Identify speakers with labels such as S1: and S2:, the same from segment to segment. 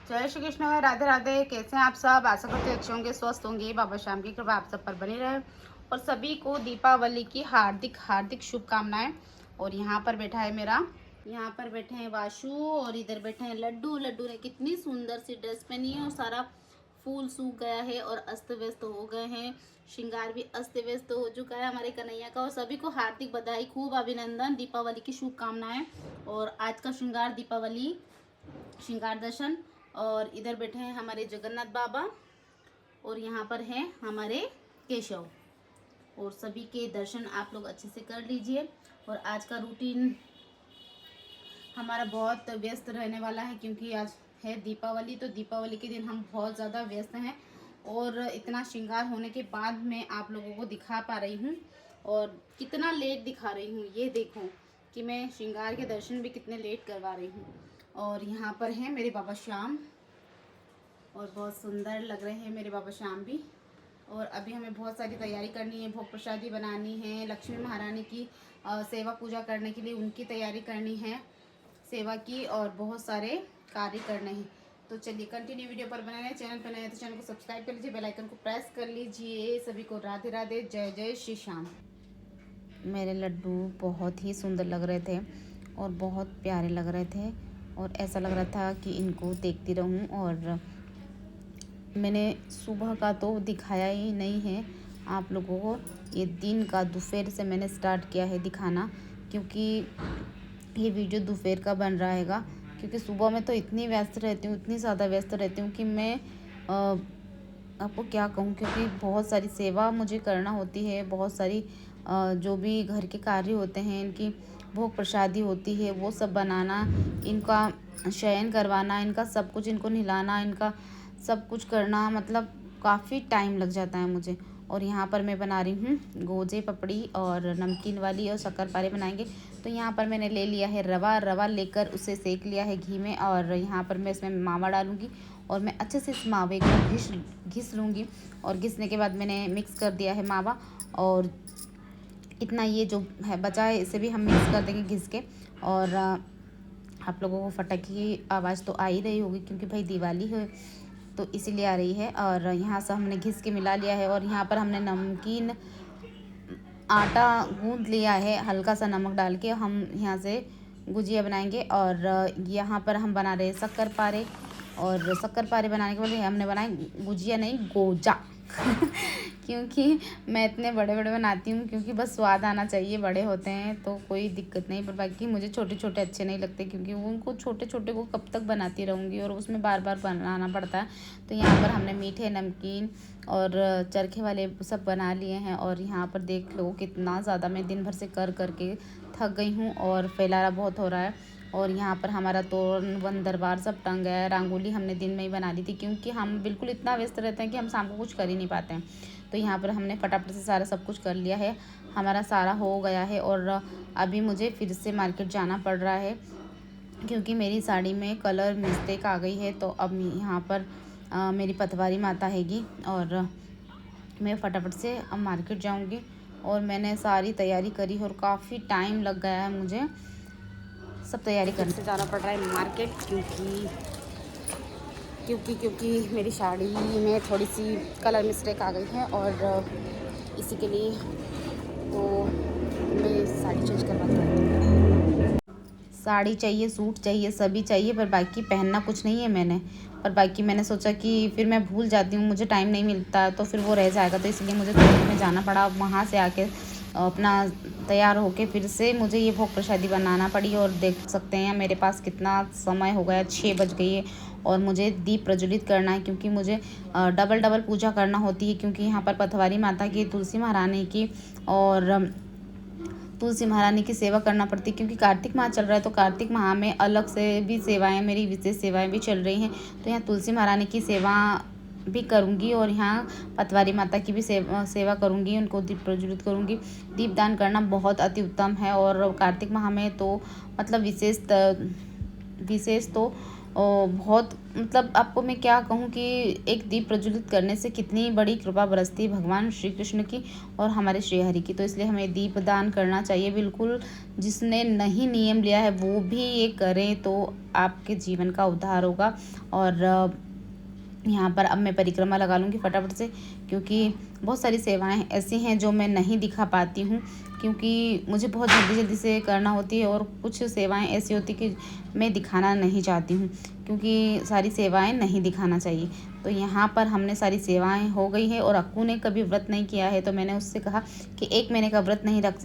S1: जय श्री कृष्ण, राधे राधे। कैसे हैं आप सब? आशा करते अच्छे होंगे, स्वस्थ होंगे। बाबा श्याम की कृपा आप सब पर बनी रहे और सभी को दीपावली की हार्दिक हार्दिक शुभकामनाएं। और यहाँ पर बैठा है यहाँ पर बैठे हैं वाशु और इधर बैठे हैं लड्डू। लड्डू ने कितनी सुंदर सी ड्रेस पहनी है और सारा फूल सूख गया है और अस्त व्यस्त हो गए हैं। श्रृंगार भी अस्त व्यस्त हो चुका है हमारे कन्हैया का। और सभी को हार्दिक बधाई, खूब अभिनंदन, दीपावली की शुभकामनाएं। और आज का श्रृंगार दीपावली श्रृंगार दर्शन। और इधर बैठे हैं हमारे जगन्नाथ बाबा और यहाँ पर हैं हमारे केशव। और सभी के दर्शन आप लोग अच्छे से कर लीजिए। और आज का रूटीन हमारा बहुत व्यस्त रहने वाला है क्योंकि आज है दीपावली। तो दीपावली के दिन हम बहुत ज़्यादा व्यस्त हैं और इतना श्रृंगार होने के बाद मैं आप लोगों को दिखा पा रही हूँ। और कितना लेट दिखा रही हूँ, ये देखो कि मैं श्रृंगार के दर्शन भी कितने लेट करवा रही हूँ। और यहाँ पर हैं मेरे बाबा श्याम और बहुत सुंदर लग रहे हैं मेरे बाबा श्याम भी। और अभी हमें बहुत सारी तैयारी करनी है, भोग प्रसादी बनानी है, लक्ष्मी महारानी की सेवा पूजा करने के लिए उनकी तैयारी करनी है सेवा की, और बहुत सारे कार्य करने हैं। तो चलिए कंटिन्यू वीडियो पर बने रहें। चैनल पर नए हैं तो चैनल को सब्सक्राइब कर लीजिए, बेल आइकन को प्रेस कर लीजिए। सभी को राधे राधे, जय जय श्री श्याम। मेरे लड्डू बहुत ही सुंदर लग रहे थे और बहुत प्यारे लग रहे थे और ऐसा लग रहा था कि इनको देखती रहूं। और मैंने सुबह का तो दिखाया ही नहीं है आप लोगों को, ये दिन का दोपहर से मैंने स्टार्ट किया है दिखाना, क्योंकि ये वीडियो दोपहर का बन रहा हैगा। क्योंकि सुबह में तो इतनी व्यस्त रहती हूँ, इतनी ज़्यादा व्यस्त रहती हूँ कि मैं आपको क्या कहूँ, क्योंकि बहुत सारी सेवा मुझे करना होती है, बहुत सारी जो भी घर के कार्य होते हैं, इनकी भोग प्रसादी होती है, वो सब बनाना, इनका शयन करवाना, इनका सब कुछ, इनको नहलाना, इनका सब कुछ करना, मतलब काफ़ी टाइम लग जाता है मुझे। और यहाँ पर मैं बना रही हूँ गोजे पपड़ी और नमकीन वाली, और शक्करपारे बनाएंगे। तो यहाँ पर मैंने ले लिया है रवा लेकर उसे सेक लिया है घी में, और यहाँ पर मैं इसमें मावा डालूँगी और मैं अच्छे से इस मावे को घिस लूँगी। और घिसने के बाद मैंने मिक्स कर दिया है मावा, और इतना ये जो है बचा है इसे भी हम मिक्स कर देंगे घिस के। और आप लोगों को फटाके की आवाज़ तो आ ही रही होगी क्योंकि भाई दिवाली है तो इसीलिए आ रही है। और यहाँ से हमने घिस के मिला लिया है और यहाँ पर हमने नमकीन आटा गूंद लिया है, हल्का सा नमक डाल के हम यहाँ से गुजिया बनाएंगे। और यहाँ पर हम बना रहे हैं शक्करपारे, और शक्करपारे बनाने के बाद हमने बनाए गुजिया नहीं गोजा क्योंकि मैं इतने बड़े बड़े बनाती हूँ क्योंकि बस स्वाद आना चाहिए, बड़े होते हैं तो कोई दिक्कत नहीं, पर बाकी मुझे छोटे छोटे अच्छे नहीं लगते क्योंकि उनको छोटे छोटे को कब तक बनाती रहूँगी और उसमें बार बार बनाना पड़ता है। तो यहाँ पर हमने मीठे, नमकीन और चरखे वाले सब बना लिए हैं। और यहाँ पर देख लो कितना ज़्यादा मैं दिन भर से कर करके थक गई हूँ और फैलारा बहुत हो रहा है। और यहाँ पर हमारा तोरण वन दरबार सब टंग गया है। रंगोली हमने दिन में ही बना ली थी क्योंकि हम बिल्कुल इतना व्यस्त रहते हैं कि हम शाम को कुछ कर ही नहीं पाते हैं। तो यहाँ पर हमने फटाफट से सारा सब कुछ कर लिया है, हमारा सारा हो गया है। और अभी मुझे फिर से मार्केट जाना पड़ रहा है क्योंकि मेरी साड़ी में कलर मिस्टेक आ गई है। तो अब यहाँ पर मेरी पतवारी माता हैगी और मैं फटाफट से अब मार्केट जाऊँगी। और मैंने सारी तैयारी करी और काफ़ी टाइम लग गया है मुझे सब तैयारी करने से जाना पड़ रहा है मार्केट क्योंकि मेरी साड़ी में थोड़ी सी कलर मिस्टेक आ गई है और इसी के लिए तो मैं साड़ी चेंज करवाती हूँ। साड़ी चाहिए, सूट चाहिए, सभी चाहिए, पर बाकी पहनना कुछ नहीं है मैंने। पर बाकी मैंने सोचा कि फिर मैं भूल जाती हूँ, मुझे टाइम नहीं मिलता तो फिर वो रह जाएगा, तो इसलिए मुझे तुरंत में जाना पड़ा। वहाँ से आके अपना तैयार होके फिर से मुझे ये भोग प्रसादी बनाना पड़ी। और देख सकते हैं मेरे पास कितना समय हो गया, 6 बज गई है और मुझे दीप प्रज्वलित करना है क्योंकि मुझे डबल पूजा करना होती है क्योंकि यहाँ पर पथवारी माता की, तुलसी महारानी की और तुलसी महारानी की सेवा करना पड़ती है क्योंकि कार्तिक माह चल रहा है। तो कार्तिक माह में अलग से भी सेवाएं, मेरी विशेष सेवाएं भी चल रही हैं। तो यहाँ तुलसी महारानी की सेवा भी करूँगी और यहाँ पतवारी माता की भी सेवा करूँगी, उनको दीप प्रज्वलित करूँगी। दीपदान करना बहुत अति उत्तम है और कार्तिक माह में तो मतलब विशेष तो और बहुत मतलब आपको मैं क्या कहूँ कि एक दीप प्रज्वलित करने से कितनी बड़ी कृपा बरसती है भगवान श्री कृष्ण की और हमारे श्री हरि की। तो इसलिए हमें दीप दान करना चाहिए बिल्कुल। जिसने नहीं नियम लिया है वो भी ये करें तो आपके जीवन का उद्धार होगा। और यहाँ पर अब मैं परिक्रमा लगा लूँगी फटाफट से, क्योंकि बहुत सारी सेवाएं ऐसी हैं जो मैं नहीं दिखा पाती हूँ, क्योंकि मुझे बहुत जल्दी जल्दी से करना होती है और कुछ सेवाएं ऐसी होती कि मैं दिखाना नहीं चाहती हूँ, क्योंकि सारी सेवाएं नहीं दिखाना चाहिए। तो यहाँ पर हमने सारी सेवाएं हो गई है। और अक्कू ने कभी व्रत नहीं किया है तो मैंने उससे कहा कि 1 महीने का व्रत नहीं रख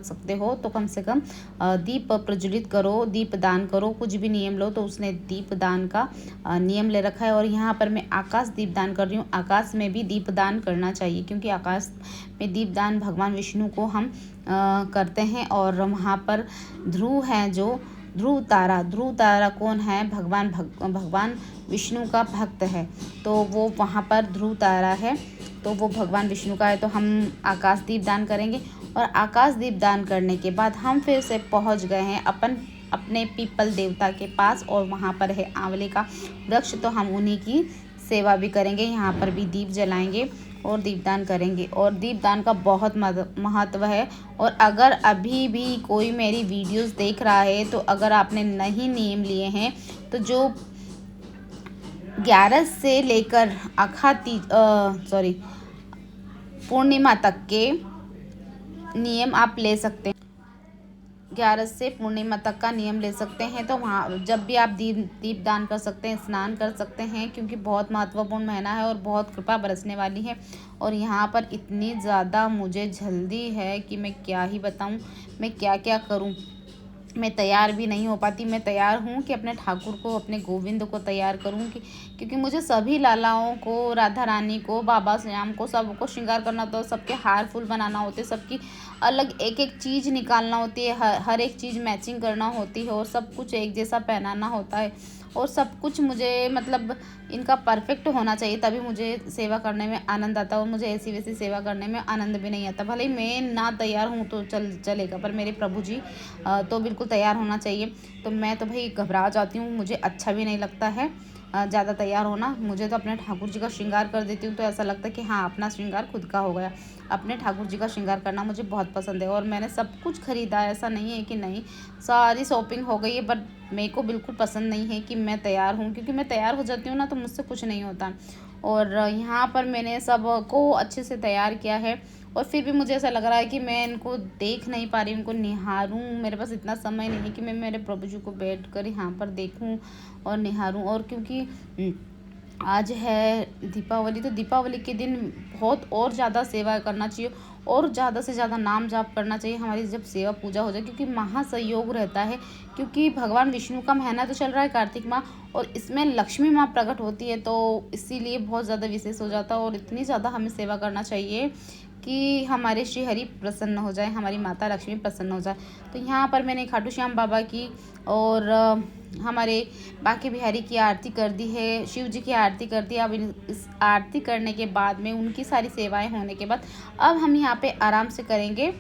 S1: सकते हो तो कम से कम दीप प्रज्वलित करो, दीप दान करो, कुछ भी नियम लो। तो उसने दीप दान का नियम ले रखा है। और यहाँ पर मैं आकाश दीप दान कर रही हूँ। आकाश में भी दीप दान करना चाहिए, क्योंकि आकाश में दीप दान भगवान विष्णु को हम करते हैं। और वहाँ पर ध्रुव है, जो ध्रुव तारा कौन है? भगवान विष्णु का भक्त है, तो वो वहाँ पर ध्रुव तारा है, तो वो भगवान विष्णु का है। तो हम आकाश दीप दान करेंगे। और आकाश दीप दान करने के बाद हम फिर से पहुँच गए हैं अपने पीपल देवता के पास, और वहाँ पर है आंवले का वृक्ष, तो हम उन्हीं की सेवा भी करेंगे। यहाँ पर भी दीप जलाएंगे और दीपदान करेंगे। और दीपदान का बहुत महत्व है। और अगर अभी भी कोई मेरी वीडियोस देख रहा है तो अगर आपने नहीं नियम लिए हैं तो जो 11 से लेकर पूर्णिमा तक के नियम आप ले सकते हैं। 11 से पूर्णिमा तक का नियम ले सकते हैं। तो वहाँ जब भी आप दीप दान कर सकते हैं, स्नान कर सकते हैं, क्योंकि बहुत महत्वपूर्ण महीना है और बहुत कृपा बरसने वाली है। और यहाँ पर इतनी ज़्यादा मुझे जल्दी है कि मैं क्या ही बताऊँ, मैं क्या क्या करूँ। मैं तैयार भी नहीं हो पाती। मैं तैयार हूँ कि अपने ठाकुर को, अपने गोविंद को तैयार करूँ, क्योंकि मुझे सभी लालाओं को, राधा रानी को, बाबा श्याम को, सबको श्रृंगार करना होता है। सबके हार फूल बनाना होते, सबकी अलग एक एक चीज़ निकालना होती है, हर एक चीज़ मैचिंग करना होती है, और सब कुछ एक जैसा पहनाना होता है। और सब कुछ मुझे मतलब इनका परफेक्ट होना चाहिए, तभी मुझे सेवा करने में आनंद आता है। और मुझे ऐसी वैसी सेवा करने में आनंद भी नहीं आता। भले ही मैं ना तैयार हूँ तो चलेगा, पर मेरे प्रभु जी तो बिल्कुल तैयार होना चाहिए। तो मैं तो भाई घबरा जाती हूँ, मुझे अच्छा भी नहीं लगता है ज़्यादा तैयार होना। मुझे तो अपने ठाकुर जी का श्रृंगार कर देती हूँ तो ऐसा लगता है कि हाँ, अपना श्रृंगार खुद का हो गया। अपने ठाकुर जी का श्रृंगार करना मुझे बहुत पसंद है। और मैंने सब कुछ ख़रीदा है, ऐसा नहीं है कि नहीं, सारी शॉपिंग हो गई है। बट मेरे को बिल्कुल पसंद नहीं है कि मैं तैयार हूँ, क्योंकि मैं तैयार हो जाती हूँ ना तो मुझसे कुछ नहीं होता। और यहाँ पर मैंने सबको अच्छे से तैयार किया है। और फिर भी मुझे ऐसा लग रहा है कि मैं इनको देख नहीं पा रही हूँ, उनको निहारूं। मेरे पास इतना समय नहीं है कि मैं मेरे प्रभु जी को बैठकर यहाँ पर देखूं और निहारूं। और क्योंकि आज है दीपावली, तो दीपावली के दिन बहुत और ज़्यादा सेवा करना चाहिए और ज़्यादा से ज़्यादा नाम जाप करना चाहिए हमारी, जब सेवा पूजा हो जाए, क्योंकि महासंयोग रहता है। क्योंकि भगवान विष्णु का महीना तो चल रहा है कार्तिक माह, और इसमें लक्ष्मी माँ प्रकट होती है, तो इसीलिए बहुत ज़्यादा विशेष हो जाता है। और इतनी ज़्यादा हमें सेवा करना चाहिए कि हमारे श्री हरि प्रसन्न हो जाए, हमारी माता लक्ष्मी प्रसन्न हो जाए। तो यहाँ पर मैंने खाटू श्याम बाबा की और हमारे बांके बिहारी की आरती कर दी है, शिव जी की आरती कर दी। अब इस आरती करने के बाद में, उनकी सारी सेवाएं होने के बाद, अब हम यहाँ पे आराम से करेंगे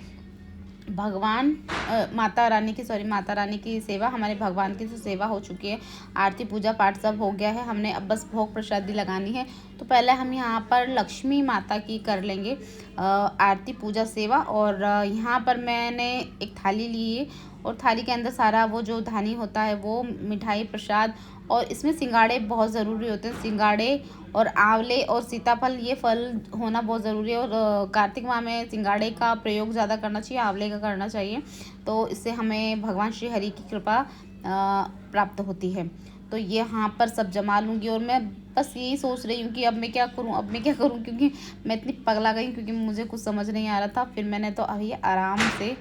S1: माता रानी की सेवा। हमारे भगवान की तो सेवा हो चुकी है, आरती पूजा पाठ सब हो गया है, हमने अब बस भोग प्रसादी लगानी है। तो पहले हम यहाँ पर लक्ष्मी माता की कर लेंगे आरती पूजा सेवा। और यहाँ पर मैंने एक थाली ली है, और थाली के अंदर सारा वो जो धानी होता है, वो मिठाई प्रसाद, और इसमें सिंगाड़े बहुत ज़रूरी होते हैं। सिंगाड़े और आंवले और सीताफल, ये फल होना बहुत ज़रूरी है। और कार्तिक माह में सिंगाड़े का प्रयोग ज़्यादा करना चाहिए, आंवले का करना चाहिए, तो इससे हमें भगवान श्री हरि की कृपा प्राप्त होती है। तो ये यहाँ पर सब जमा लूँगी। और मैं बस यही सोच रही हूँ कि अब मैं क्या करूँ, क्योंकि मैं इतनी पगला गई, क्योंकि मुझे कुछ समझ नहीं आ रहा था। फिर मैंने तो अभी आराम से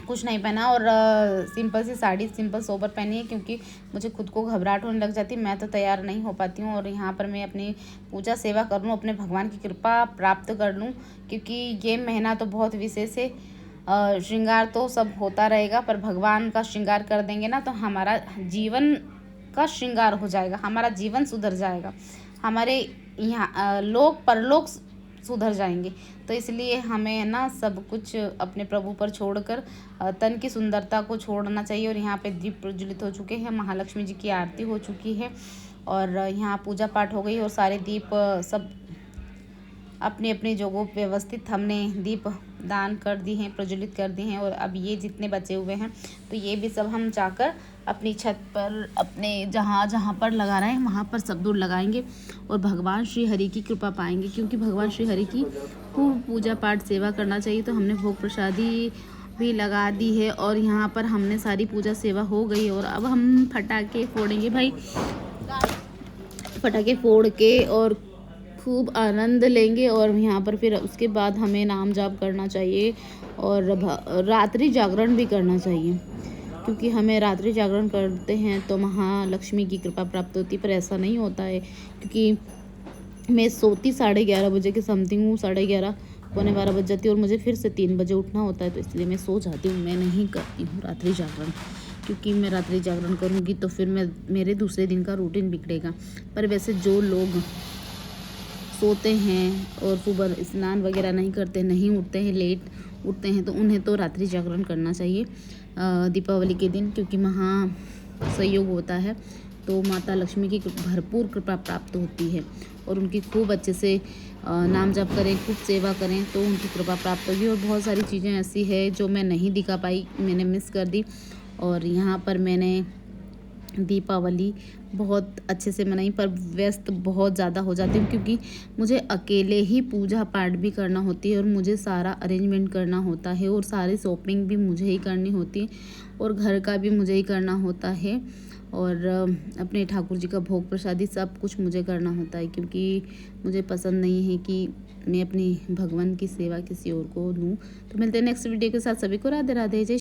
S1: कुछ नहीं पहना, और सिंपल सी साड़ी, सिंपल सोबर पहनी है, क्योंकि मुझे खुद को घबराहट होने लग जाती है, मैं तो तैयार नहीं हो पाती हूँ। और यहाँ पर मैं अपनी पूजा सेवा कर लूँ, अपने भगवान की कृपा प्राप्त कर लूँ, क्योंकि ये महीना तो बहुत विशेष है। श्रृंगार तो सब होता रहेगा, पर भगवान का श्रृंगार कर देंगे ना तो हमारा जीवन का श्रृंगार हो जाएगा, हमारा जीवन सुधर जाएगा, हमारे यहाँ लोक परलोक सुधर जाएंगे। तो इसलिए हमें ना सब कुछ अपने प्रभु पर छोड़कर तन की सुंदरता को छोड़ना चाहिए। और यहाँ पे दीप प्रज्वलित हो चुके हैं, महालक्ष्मी जी की आरती हो चुकी है और यहाँ पूजा पाठ हो गई और सारे दीप सब अपनी अपनी जगहों पे व्यवस्थित हमने दीप दान कर दी हैं, प्रज्वलित कर दी हैं। और अब ये जितने बचे हुए हैं तो ये भी सब हम जाकर अपनी छत पर अपने जहाँ जहाँ पर लगा रहे हैं वहाँ पर सब दूर लगाएंगे और भगवान श्री हरि की कृपा पाएंगे, क्योंकि भगवान श्री हरि की खूब पूजा पाठ सेवा करना चाहिए। तो हमने भोग प्रसादी भी लगा दी है और यहाँ पर हमने सारी पूजा सेवा हो गई और अब हम पटाखे फोड़ेंगे भाई। पटाखे फोड़ के और खूब आनंद लेंगे और यहाँ पर फिर उसके बाद हमें नाम जाप करना चाहिए और रात्रि जागरण भी करना चाहिए, क्योंकि हमें रात्रि जागरण करते हैं तो महालक्ष्मी की कृपा प्राप्त होती है। पर ऐसा नहीं होता है, क्योंकि मैं सोती 11:30 बजे के समथिंग हूँ, 11:30 पौने 12 बज जाती है और मुझे फिर से 3 बजे उठना होता है। तो इसलिए मैं सो जाती हूँ, मैं नहीं करती हूँ रात्रि जागरण, क्योंकि मैं रात्रि जागरण करूँगी तो फिर मेरे दूसरे दिन का रूटीन बिगड़ेगा। पर वैसे जो लोग सोते हैं और सुबह स्नान वगैरह नहीं करते, नहीं उठते हैं, लेट उठते हैं, तो उन्हें तो रात्रि जागरण करना चाहिए दीपावली के दिन, क्योंकि महा संयोग होता है तो माता लक्ष्मी की भरपूर कृपा प्राप्त होती है और उनकी खूब अच्छे से नाम जप करें, खूब सेवा करें तो उनकी कृपा प्राप्त होगी। और बहुत सारी चीज़ें ऐसी है जो मैं नहीं दिखा पाई, मैंने मिस कर दी। और यहाँ पर मैंने दीपावली बहुत अच्छे से मनाई, पर व्यस्त बहुत ज़्यादा हो जाती हूँ, क्योंकि मुझे अकेले ही पूजा पाठ भी करना होती है और मुझे सारा अरेंजमेंट करना होता है और सारी शॉपिंग भी मुझे ही करनी होती है और घर का भी मुझे ही करना होता है और अपने ठाकुर जी का भोग प्रसादी सब कुछ मुझे करना होता है, क्योंकि मुझे पसंद नहीं है कि मैं अपनी भगवान की सेवा किसी और को दूँ। तो मिलते हैं नेक्स्ट वीडियो के साथ। सभी को राधे राधे, जय